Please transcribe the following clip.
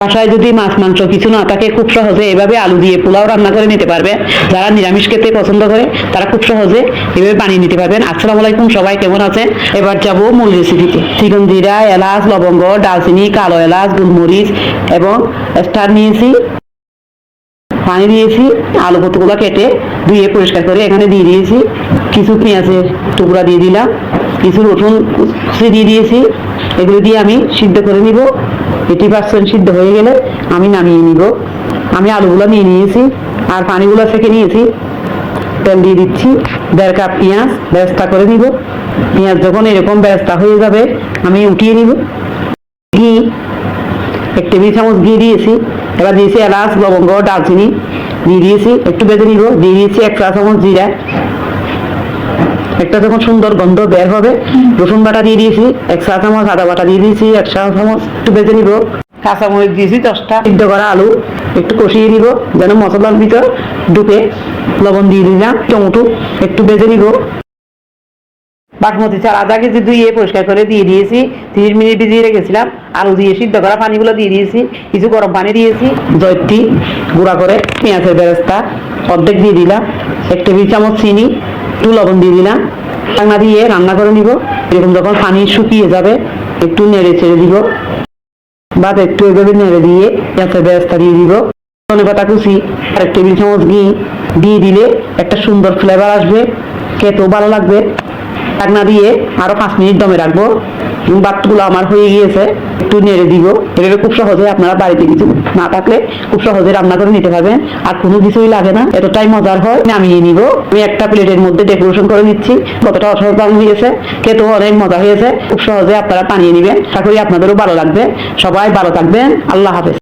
বাসায় যদি মাছ মাংস কিছু না থাকে খুব সহজে এভাবে আলু দিয়ে পোলাও রান্না করে নিতে পারবে। যারা নিরামিষ খেতে পছন্দ করে তারা খুব সহজে এভাবে বানিয়ে নিতে পারবেন। আসসালামু আলাইকুম, সবাই কেমন আছেন? এবার যাব মূল রেসিপিতে। চিকন জিরা, এলাচ, লবঙ্গ, দারচিনি, কালো এলাচ, গোলমরিচ এবং স্টার নিয়েছি, পানি দিয়েছি, আলু কতগুলো কেটে ধুয়ে পরিষ্কার করে এখানে দিয়ে দিয়েছি, কিছু পেঁয়াজের টুকরা দিয়ে দিলাম, কিছু রসুন কুচি দিয়ে দিয়েছি। এগুলো দিয়ে আমি সিদ্ধ করে নিব। 80% সিদ্ধ হয়ে গেলে আমি নামিয়ে নিব। আমি আলুগুলো নিয়ে নিয়েছি আর পানিগুলো থেকে নিয়েছি। তেল দিয়ে দিচ্ছি, 1.5 কাপ পেঁয়াজ বেরেস্তা করে নিব। পেঁয়াজ যখন এরকম বেরেস্তা হয়ে যাবে আমি উঠিয়ে নিব। ঘি 1 টেবিল চামচ ঘি দিয়েছি। এবার দিয়েছি এলাচ, লবঙ্গ, দারচিনি দিয়ে দিয়েছি, একটু ভেজে নিব। দিয়ে দিয়েছি 1 চা চামচ জিরা। একটা যখন সুন্দর গন্ধ বের হবে রসুন বাটা দিয়ে দিয়েছি, 1 চা চামচ আদা বাটা দিয়ে দিয়েছি, 1 চা চামচ, একটু ভেজে নিব। কাঁচামরিচ দিয়েছি 10টা। সিদ্ধ করা আলু একটু কষিয়ে নিব যেন মশলার ভিতর ঢুকে। লবণ দিয়ে দিলাম, টমেটো একটু ভেজে নিব। বাসমতি চাল আধা কেজি ধুয়ে পরিষ্কার করে দিয়ে দিয়েছি, 30 মিনিট ভিজিয়ে রেখেছিলাম। আলু দিয়ে সিদ্ধ করা পানিগুলো দিয়ে দিয়েছি, কিছু গরম পানি দিয়েছি। জয়ত্রী গুঁড়া করে পেঁয়াজের বেরেস্তা অর্ধেক দিয়ে দিলাম, 1 টেবিল চামচ চিনি, একটু লবণ দিয়ে দিলাম। ঢাকনা দিয়ে রান্না করে নিব। এরকম যখন পানি শুকিয়ে যাবে একটু নেড়ে ছেড়ে দিব, বা একটু এভাবে নেড়ে দিয়ে পেঁয়াজের বেরেস্তা দিয়ে দিব। ধনেপাতা কুচি আর 1 টেবিল চামচ ঘি দিয়ে দিলে একটা সুন্দর ফ্লেভার আসবে, খেতেও ভালো লাগবে। ঢাকনা দিয়ে আরো 5 মিনিট দমে রাখবো। ভাতগুলো আমার হয়ে গিয়েছে, একটু নেড়ে দিব। এভাবে খুব সহজে আপনারা বাড়িতে কিছু না থাকলে খুব সহজে রান্না করে নিতে পারবেন, আর কোনো কিছুই লাগে না, এতটাই মজার হয়। নামিয়ে নিব। আমি একটা প্লেটের মধ্যে ডেকোরেশন করে নিচ্ছি। কতটা অসাধারণ হয়েছে, খেতেও অনেক মজা হয়েছে। খুব সহজে আপনারা বানিয়ে নেবেন, আশা করি আপনাদেরও ভালো লাগবে। সবাই ভালো থাকবেন, আল্লাহ হাফেজ।